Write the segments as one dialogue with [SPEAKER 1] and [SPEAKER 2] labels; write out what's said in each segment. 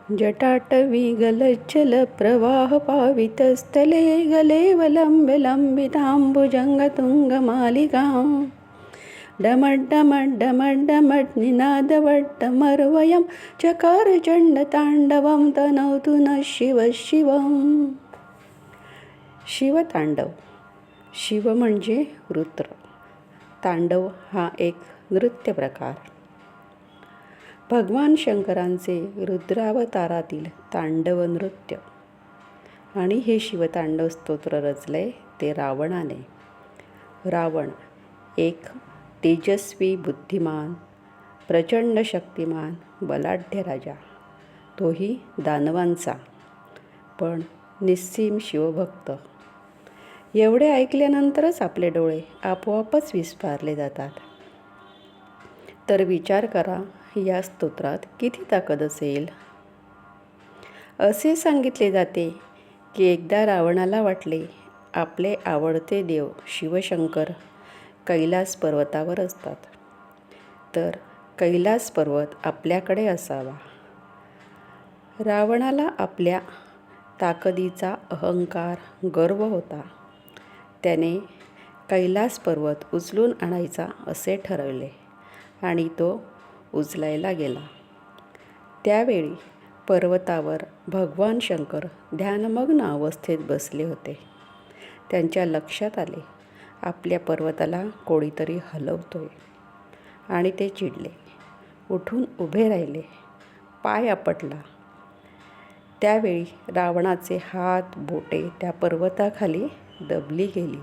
[SPEAKER 1] जटाटवी गलज्जल प्रवाह पावितस्थले गले वलम्बिताम्बुजङ्गतुङ्गमालिकां डमड्डमड्डमड्डमड् निनादवड्डमर्वयं चकार चण्डताण्डवं तनोतु नः शिवः शिवम्. शिवतांडव. शिव म्हणजे रुद्र. तांडव हा एक नृत्य प्रकार. भगवान शंकरांचे रुद्रावतारातील तांडव नृत्य. आणि हे शिवतांडव स्तोत्र रचले ते रावणाने. रावण एक तेजस्वी, बुद्धिमान, प्रचंड शक्तिमान, बलाढ्य राजा. तोही दानवांचा, पण निस्सीम शिवभक्त. एवढे ऐकल्यानंतरच आपले डोळे आपोआपच विस्फारले जातात. तर विचार करा, या स्तोत्रात किती ताकद असेल. असे सांगितले जाते की एकदा रावणाला वाटले आपले आवडते देव शिवशंकर कैलास पर्वतावर असतात, तर कैलास पर्वत आपल्याकडे असावा. रावणाला आपल्या ताकदीचा अहंकार, गर्व होता. त्याने कैलास पर्वत उचलून आणायचा असे ठरवले आणि तो उचलायला गेला. त्यावेळी पर्वतावर भगवान शंकर ध्यानमग्न अवस्थेत बसले होते. त्यांच्या लक्षात आले आपल्या पर्वताला कोणीतरी हलवतोय आणि ते चिडले. उठून उभे राहिले. पाय आपटला. त्यावेळी रावणाचे हात बोटे त्या पर्वताखाली दबली गेली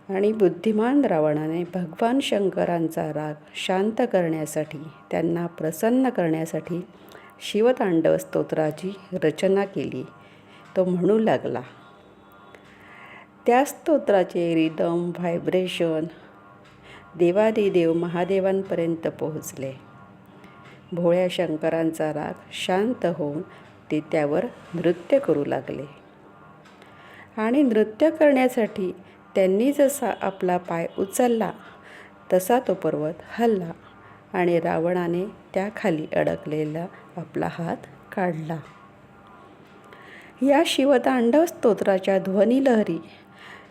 [SPEAKER 1] आणि बुद्धिमान रावणाने भगवान शंकरांचा राग शांत करण्यासाठी, त्यांना प्रसन्न करण्यासाठी शिवतांडव स्तोत्राची रचना केली. तो म्हणू लागला. त्या स्तोत्राचे रिदम, व्हायब्रेशन देवादिदेव महादेवांपर्यंत पोहोचले. भोळ्या शंकरांचा राग शांत होऊन ते त्यावर नृत्य करू लागले. आणि नृत्य करण्यासाठी त्यांनी जसा आपला पाय उचलला तसा तो पर्वत हलला आणि रावणाने त्याखाली अडकलेला आपला हात काढला. या शिवतांडव स्तोत्राच्या ध्वनिलहरी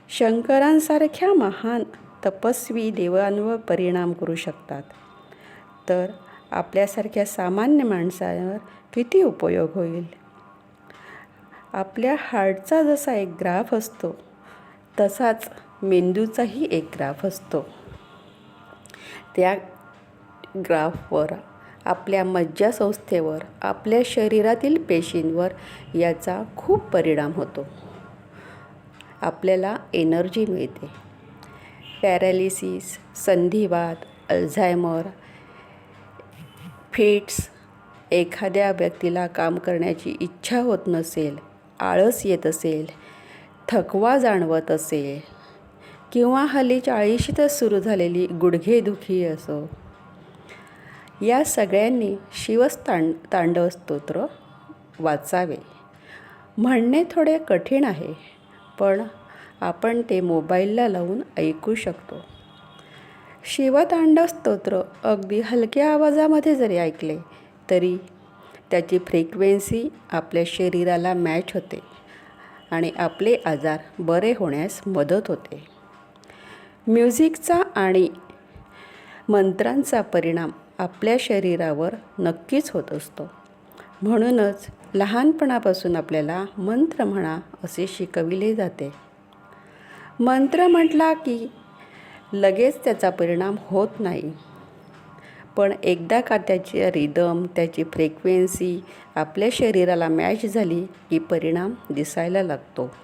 [SPEAKER 1] शंकरांसारख्या महान तपस्वी देवांवर परिणाम करू शकतात, तर आपल्यासारख्या सामान्य माणसांवर किती उपयोग होईल. आपल्या हार्टचा जसा एक ग्राफ असतो तसाच मेंदूचाही एक ग्राफ असतो. त्या ग्राफवर आपल्या मज्जासंस्थेवर, आपल्या शरीरातील पेशींवर याचा खूप परिणाम होतो. आपल्याला एनर्जी मिळते. पॅरालिसिस, संधिवात, अल्झायमर, फिट्स, एखाद्या व्यक्तीला काम करण्याची इच्छा होत नसेल, आळस येत असेल, थकवा जाणवत असेल, किंवा हल्ली 40शीतच सुरू झालेली गुडघेदुखी असो, या सगळ्यांनी शिवतांडव स्तोत्र वाचावे. म्हणणे थोडे कठीण आहे, पण आपण ते मोबाईलला लावून ऐकू शकतो. शिवतांडव स्तोत्र अगदी हलक्या आवाजामध्ये जरी ऐकले तरी त्याची फ्रिक्वेन्सी आपल्या शरीराला मॅच होते आणि आपले आजार बरे होण्यास मदत होते. म्युझिकचा आणि मंत्रांचा परिणाम आपल्या शरीरावर नक्कीच होत असतो. म्हणूनच लहानपणापासून आपल्याला मंत्र म्हणा असे शिकविले जाते. मंत्र म्हटला की लगेच त्याचा परिणाम होत नाही, पण एकदा का त्याची रिदम, त्याची फ्रिक्वेन्सी आपल्या शरीराला मॅच झाली की परिणाम दिसायला लागतो.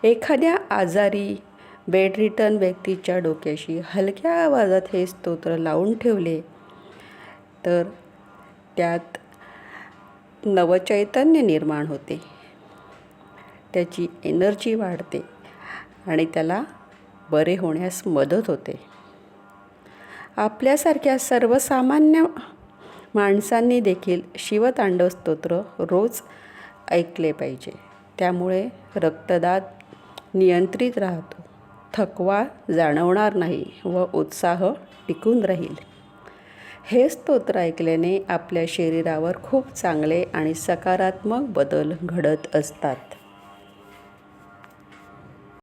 [SPEAKER 1] एखाद्या आजारी बेडरिटन व्यक्तीच्या डोक्याशी हलक्या आवाजात हे स्तोत्र लावून ठेवले तर त्यात नवचैतन्य निर्माण होते, त्याची एनर्जी वाढते आणि त्याला बरे होण्यास मदत होते. आपल्यासारख्या सर्वसामान्य माणसांनी देखील शिवतांडव स्तोत्र रोज ऐकले पाहिजे. त्यामुळे रक्तदाब नियंत्रित राहतो, थकवा जाणवणार नाही व उत्साह टिकून राहील. हे स्तोत्र ऐकल्याने आपल्या शरीरावर खूप चांगले आणि सकारात्मक बदल घडत असतात.